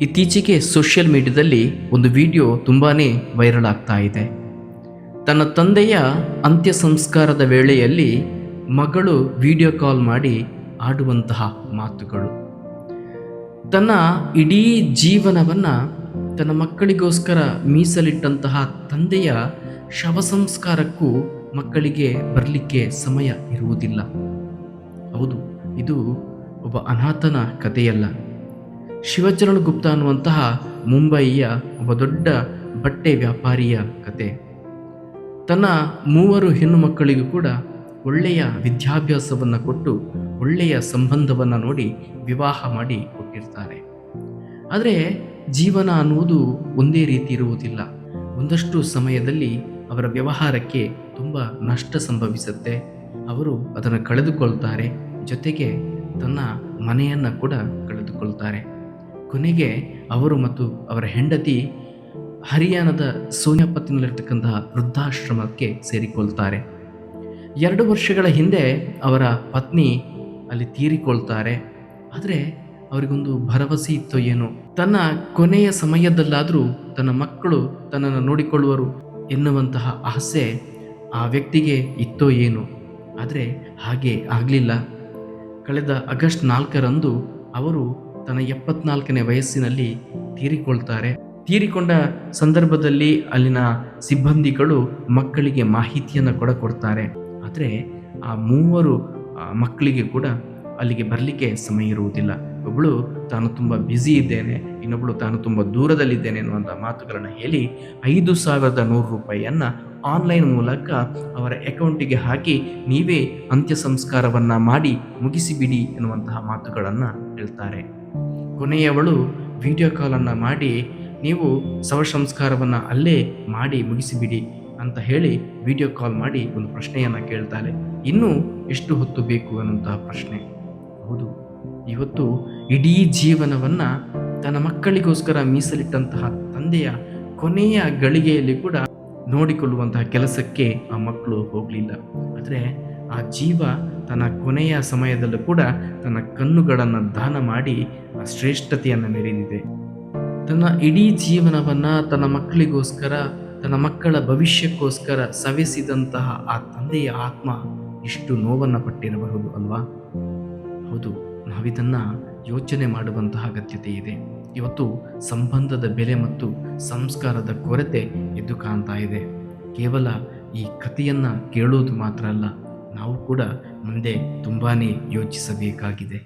ಇತ್ತೀಚೆಗೆ ಸೋಷಿಯಲ್ ಮೀಡಿಯಾದಲ್ಲಿ ಒಂದು ವಿಡಿಯೋ ತುಂಬಾ ವೈರಲ್ ಆಗ್ತಾ ಇದೆ. ತನ್ನ ತಂದೆಯ ಅಂತ್ಯ ಸಂಸ್ಕಾರದ ವೇಳೆಯಲ್ಲಿ ಮಗಳು ವಿಡಿಯೋ ಕಾಲ್ ಮಾಡಿ ಆಡುವಂತಹ ಮಾತುಗಳು. ತನ್ನ ಇಡೀ ಜೀವನವನ್ನು ತನ್ನ ಮಕ್ಕಳಿಗೋಸ್ಕರ ಮೀಸಲಿಟ್ಟಂತಹ ತಂದೆಯ ಶವ ಸಂಸ್ಕಾರಕ್ಕೂ ಮಕ್ಕಳಿಗೆ ಬರಲಿಕ್ಕೆ ಸಮಯ ಇರುವುದಿಲ್ಲ. ಹೌದು, ಇದು ಒಬ್ಬ ಅನಾಥನ ಕಥೆಯಲ್ಲ. ಶಿವಚರಣ್ ಗುಪ್ತಾ ಅನ್ನುವಂತಹ ಮುಂಬಯಿಯ ಒಬ್ಬ ದೊಡ್ಡ ಬಟ್ಟೆ ವ್ಯಾಪಾರಿಯ ಕತೆ. ತನ್ನ 3 ಹೆಣ್ಣು ಮಕ್ಕಳಿಗೂ ಕೂಡ ಒಳ್ಳೆಯ ವಿದ್ಯಾಭ್ಯಾಸವನ್ನು ಕೊಟ್ಟು ಒಳ್ಳೆಯ ಸಂಬಂಧವನ್ನು ನೋಡಿ ವಿವಾಹ ಮಾಡಿ ಕೊಟ್ಟಿರ್ತಾರೆ. ಆದರೆ ಜೀವನ ಅನ್ನುವುದು ಒಂದೇ ರೀತಿ ಇರುವುದಿಲ್ಲ. ಒಂದಷ್ಟು ಸಮಯದಲ್ಲಿ ಅವರ ವ್ಯವಹಾರಕ್ಕೆ ತುಂಬ ನಷ್ಟ ಸಂಭವಿಸುತ್ತೆ. ಅವರು ಅದನ್ನು ಕಳೆದುಕೊಳ್ತಾರೆ, ಜೊತೆಗೆ ತನ್ನ ಮನೆಯನ್ನು ಕೂಡ ಕಳೆದುಕೊಳ್ತಾರೆ. ಕೊನೆಗೆ ಅವರು ಮತ್ತು ಅವರ ಹೆಂಡತಿ ಹರಿಯಾಣದ ಸೋನಿಪತ್ನಲ್ಲಿರ್ತಕ್ಕಂತಹ ವೃದ್ಧಾಶ್ರಮಕ್ಕೆ ಸೇರಿಕೊಳ್ತಾರೆ. 2 ವರ್ಷಗಳ ಹಿಂದೆ ಅವರ ಪತ್ನಿ ಅಲ್ಲಿ ತೀರಿಕೊಳ್ತಾರೆ. ಆದರೆ ಅವರಿಗೊಂದು ಭರವಸೆ ಇತ್ತೋ ಏನೋ, ತನ್ನ ಕೊನೆಯ ಸಮಯದಲ್ಲಾದರೂ ತನ್ನ ಮಕ್ಕಳು ತನ್ನನ್ನು ನೋಡಿಕೊಳ್ಳುವರು ಎನ್ನುವಂತಹ ಆಸೆ ಆ ವ್ಯಕ್ತಿಗೆ ಇತ್ತೋ ಏನೋ. ಆದರೆ ಹಾಗೆ ಆಗಲಿಲ್ಲ. ಕಳೆದ ಆಗಸ್ಟ್ 4ರಂದು ಅವರು ತನ್ನ 74ನೇ ವಯಸ್ಸಿನಲ್ಲಿ ತೀರಿಕೊಳ್ತಾರೆ. ತೀರಿಕೊಂಡ ಸಂದರ್ಭದಲ್ಲಿ ಅಲ್ಲಿನ ಸಿಬ್ಬಂದಿಗಳು ಮಕ್ಕಳಿಗೆ ಮಾಹಿತಿಯನ್ನು ಕೊಡ್ತಾರೆ. ಆದರೆ ಆ 3 ಮಕ್ಕಳಿಗೆ ಕೂಡ ಅಲ್ಲಿಗೆ ಬರಲಿಕ್ಕೆ ಸಮಯ ಇರುವುದಿಲ್ಲ. ಒಬ್ಬಳು ತಾನು ತುಂಬ ಬ್ಯುಸಿ ಇದ್ದೇನೆ, ಇನ್ನೊಬ್ಬಳು ತಾನು ತುಂಬ ದೂರದಲ್ಲಿದ್ದೇನೆ ಅನ್ನುವಂಥ ಮಾತುಗಳನ್ನು ಹೇಳಿ 5,100 ರೂಪಾಯಿಯನ್ನು ಆನ್ಲೈನ್ ಮೂಲಕ ಅವರ ಅಕೌಂಟಿಗೆ ಹಾಕಿ ನೀವೇ ಅಂತ್ಯ ಸಂಸ್ಕಾರವನ್ನು ಮಾಡಿ ಮುಗಿಸಿಬಿಡಿ ಎನ್ನುವಂತಹ ಮಾತುಗಳನ್ನು ಹೇಳ್ತಾರೆ. ಕೊನೆಯವಳು ವಿಡಿಯೋ ಕಾಲನ್ನು ಮಾಡಿ ನೀವು ಶವ ಸಂಸ್ಕಾರವನ್ನು ಅಲ್ಲೇ ಮಾಡಿ ಮುಗಿಸಿಬಿಡಿ ಅಂತ ಹೇಳಿ ವಿಡಿಯೋ ಕಾಲ್ ಮಾಡಿ ಒಂದು ಪ್ರಶ್ನೆಯನ್ನು ಕೇಳ್ತಾಳೆ. ಇನ್ನೂ ಎಷ್ಟು ಹೊತ್ತು ಬೇಕು ಅನ್ನುವಂತಹ ಪ್ರಶ್ನೆ. ಹೌದು, ಇವತ್ತು ಇಡೀ ಜೀವನವನ್ನು ತನ್ನ ಮಕ್ಕಳಿಗೋಸ್ಕರ ಮೀಸಲಿಟ್ಟಂತಹ ತಂದೆಯ ಕೊನೆಯ ಗಳಿಗೆಯಲ್ಲಿ ಕೂಡ ನೋಡಿಕೊಳ್ಳುವಂತಹ ಕೆಲಸಕ್ಕೆ ಆ ಮಕ್ಕಳು ಹೋಗಲಿಲ್ಲ. ಆದರೆ ಆ ಜೀವ ತನ್ನ ಕೊನೆಯ ಸಮಯದಲ್ಲೂ ಕೂಡ ತನ್ನ ಕಣ್ಣುಗಳನ್ನು ದಾನ ಮಾಡಿ ಆ ಶ್ರೇಷ್ಠತೆಯನ್ನು ಮೆರೆದಿದೆ. ತನ್ನ ಇಡೀ ಜೀವನವನ್ನು ತನ್ನ ಮಕ್ಕಳಿಗೋಸ್ಕರ, ತನ್ನ ಮಕ್ಕಳ ಭವಿಷ್ಯಕ್ಕೋಸ್ಕರ ಸವೆಸಿದಂತಹ ಆ ತಂದೆಯ ಆತ್ಮ ಎಷ್ಟು ನೋವನ್ನು ಪಟ್ಟಿರಬಹುದು ಅಲ್ವಾ? ಹೌದು, ನಾವಿದನ್ನು ಯೋಚನೆ ಮಾಡುವಂತಹ ಅಗತ್ಯತೆ ಇದೆ. ಇವತ್ತು ಸಂಬಂಧದ ಬೆಲೆ ಮತ್ತು ಸಂಸ್ಕಾರದ ಕೊರತೆ ಎದ್ದು ಕಾಣ್ತಾ ಇದೆ. ಕೇವಲ ಈ ಕಥೆಯನ್ನು ಕೇಳೋದು ಮಾತ್ರ ಅಲ್ಲ, ನಾವು ಕೂಡ ಮುಂದೆ ತುಂಬಾ ಯೋಚಿಸಬೇಕಾಗಿದೆ.